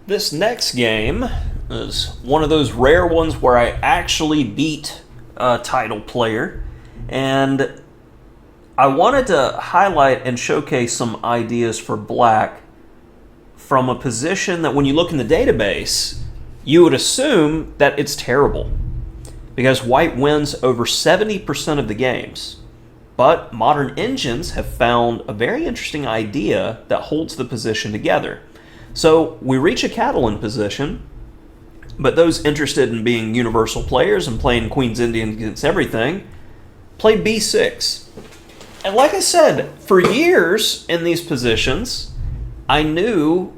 This next game is one of those rare ones where I actually beat a title player, and I wanted to highlight and showcase some ideas for black from a position that when you look in the database, you would assume that it's terrible because white wins over 70% of the games. But modern engines have found a very interesting idea that holds the position together. So we reach a Catalan position, but those interested in being universal players and playing Queen's Indian against everything play b6. And like I said, for years in these positions, I knew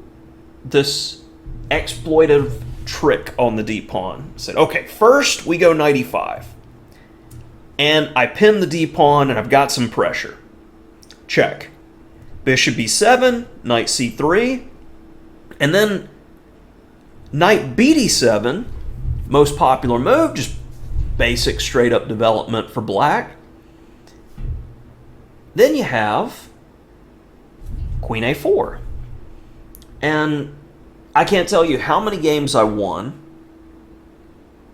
this exploitive trick on the d-pawn. I said, okay, first we go knight e5. And I pin the d-pawn and I've got some pressure. Check. Bishop b7, knight c3, and then knight bd7, most popular move, just basic straight up development for black. Then you have queen a4. And I can't tell you how many games I won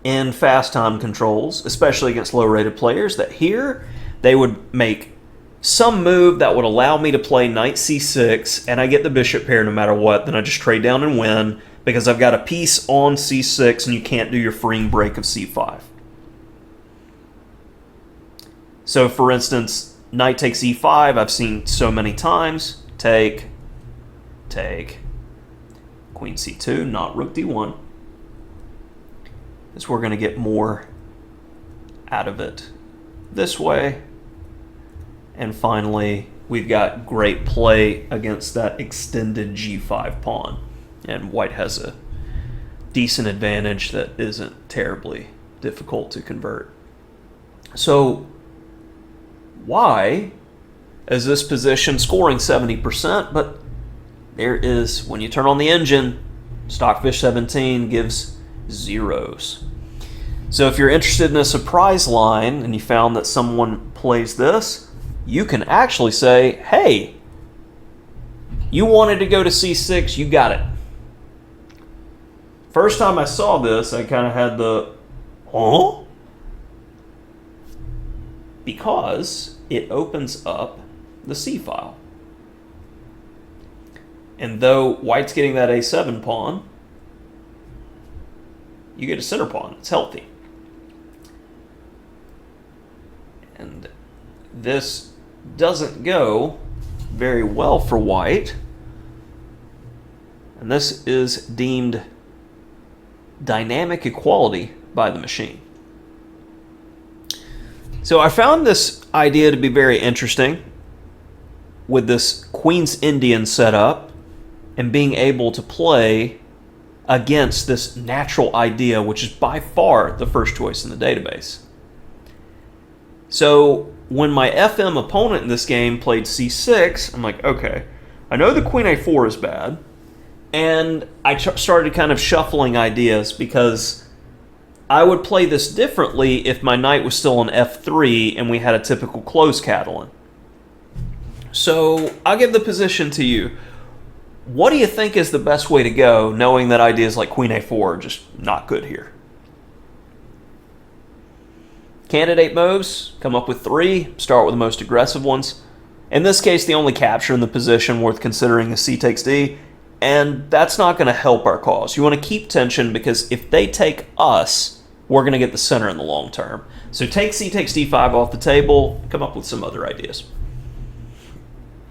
in fast time controls, especially against low-rated players, that here they would make some move that would allow me to play knight c6, and I get the bishop pair no matter what. Then I just trade down and win because I've got a piece on c6 and you can't do your freeing break of c5. So for instance, knight takes e5, I've seen so many times. Take, queen c2, not rook d1. Is we're going to get more out of it this way. And finally, we've got great play against that extended g5 pawn. And white has a decent advantage that isn't terribly difficult to convert. So why is this position scoring 70%? But there is, when you turn on the engine, Stockfish 17 gives zeros. So if you're interested in a surprise line and you found that someone plays this, you can actually say, hey, you wanted to go to c6, you got it. First time I saw this, I kind of had the, huh? Because it opens up the c file. And though white's getting that a7 pawn, you get a center pawn. It's healthy. And this doesn't go very well for white. And this is deemed dynamic equality by the machine. So I found this idea to be very interesting with this Queen's Indian setup and being able to play against this natural idea, which is by far the first choice in the database. So when my FM opponent in this game played c6, I'm like, okay, I know the queen a4 is bad, and I started kind of shuffling ideas because I would play this differently if my knight was still on f3 and we had a typical closed Catalan. So I'll give the position to you. What do you think is the best way to go, knowing that ideas like queen a4 are just not good here? Candidate moves, come up with 3, start with the most aggressive ones. In this case, the only capture in the position worth considering is c takes d, and that's not going to help our cause. You want to keep tension because if they take us, we're going to get the center in the long term. So take c takes d5 off the table, come up with some other ideas.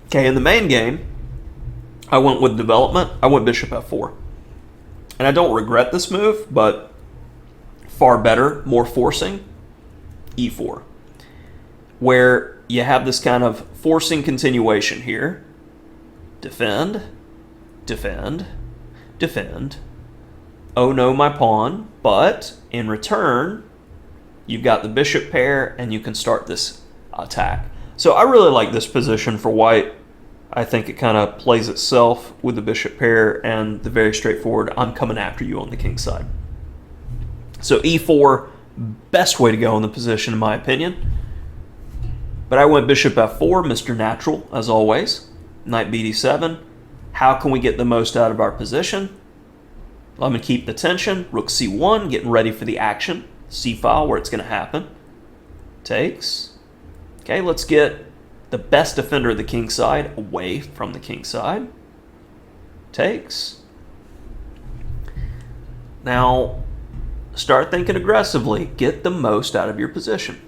Okay, in the main game, I went with development. I went bishop f4. And I don't regret this move, but far better, more forcing, e4. Where you have this kind of forcing continuation here. Defend, defend, defend. Oh no, my pawn. But in return, you've got the bishop pair and you can start this attack. So I really like this position for white. I think it kind of plays itself with the bishop pair and the very straightforward, I'm coming after you on the king side. So e4, best way to go in the position in my opinion. But I went bishop f4, Mr. Natural, as always. Knight bd7. How can we get the most out of our position? I'm going to keep the tension. Rook c1, getting ready for the action. C-file, where it's going to happen. Takes. Okay, let's get the best defender of the king side away from the king side. Takes. Now, start thinking aggressively. Get the most out of your position.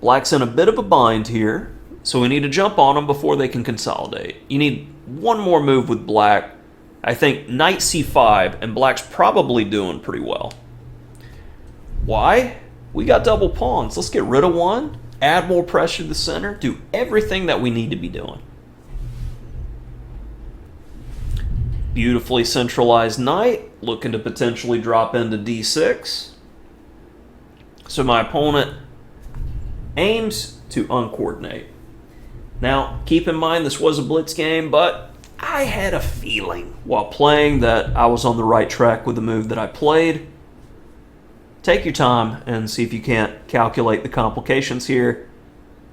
Black's in a bit of a bind here, so we need to jump on them before they can consolidate. You need one more move with black. I think knight c5, and black's probably doing pretty well. Why? We got double pawns. Let's get rid of one, add more pressure to the center, do everything that we need to be doing. Beautifully centralized knight, looking to potentially drop into d6. So my opponent aims to uncoordinate. Now, keep in mind this was a blitz game, but I had a feeling while playing that I was on the right track with the move that I played. Take your time and see if you can't calculate the complications here.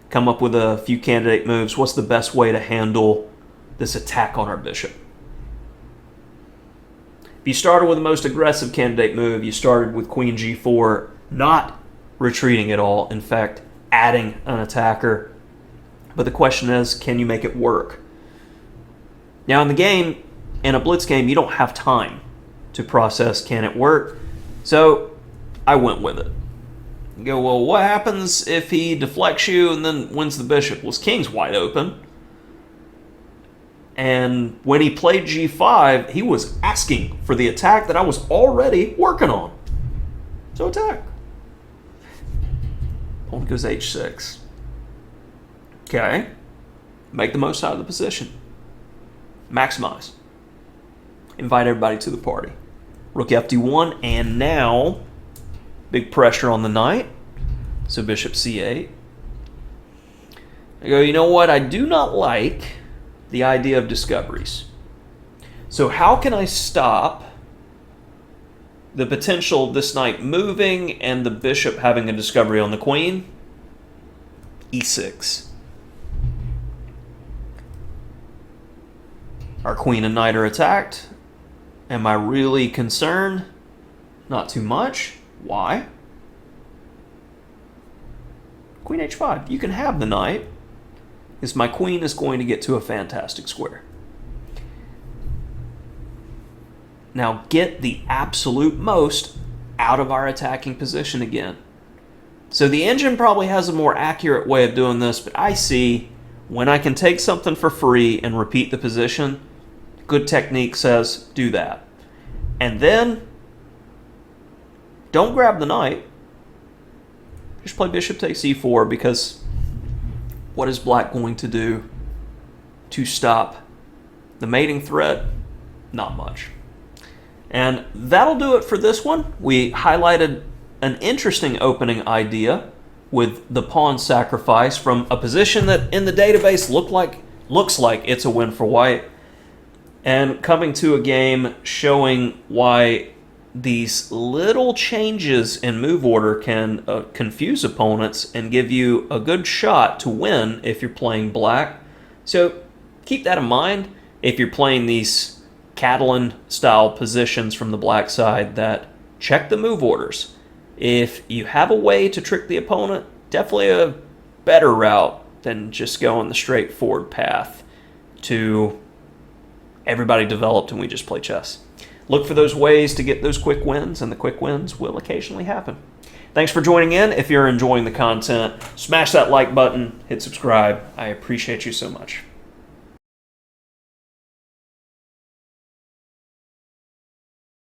Come up with a few candidate moves. What's the best way to handle this attack on our bishop? If you started with the most aggressive candidate move, you started with queen g4, not retreating at all. In fact, adding an attacker. But the question is, can you make it work? Now in the game, in a blitz game, you don't have time to process, can it work? So I went with it. You go, well, what happens if he deflects you and then wins the bishop? Well, his king's wide open. And when he played g5, he was asking for the attack that I was already working on. So attack. Opponent goes h6. Okay. Make the most out of the position. Maximize. Invite everybody to the party. Rook fd1, and now big pressure on the knight. So bishop c8. I go, you know what? I do not like the idea of discoveries. So how can I stop the potential of this knight moving and the bishop having a discovery on the queen? e6. Our queen and knight are attacked. Am I really concerned? Not too much. Why? Queen h5. You can have the knight, because my queen is going to get to a fantastic square. Now get the absolute most out of our attacking position again. So the engine probably has a more accurate way of doing this, but I see when I can take something for free and repeat the position, good technique says do that. And then don't grab the knight. Just play bishop takes e4, because what is black going to do to stop the mating threat? Not much. And that'll do it for this one. We highlighted an interesting opening idea with the pawn sacrifice from a position that in the database looks like it's a win for white, and coming to a game showing why these little changes in move order can confuse opponents and give you a good shot to win if you're playing black. So keep that in mind if you're playing these Catalan style positions from the black side, that check the move orders. If you have a way to trick the opponent, definitely a better route than just going the straightforward path to everybody developed and we just play chess. Look for those ways to get those quick wins, and the quick wins will occasionally happen. Thanks for joining in. If you're enjoying the content, smash that like button, hit subscribe. I appreciate you so much.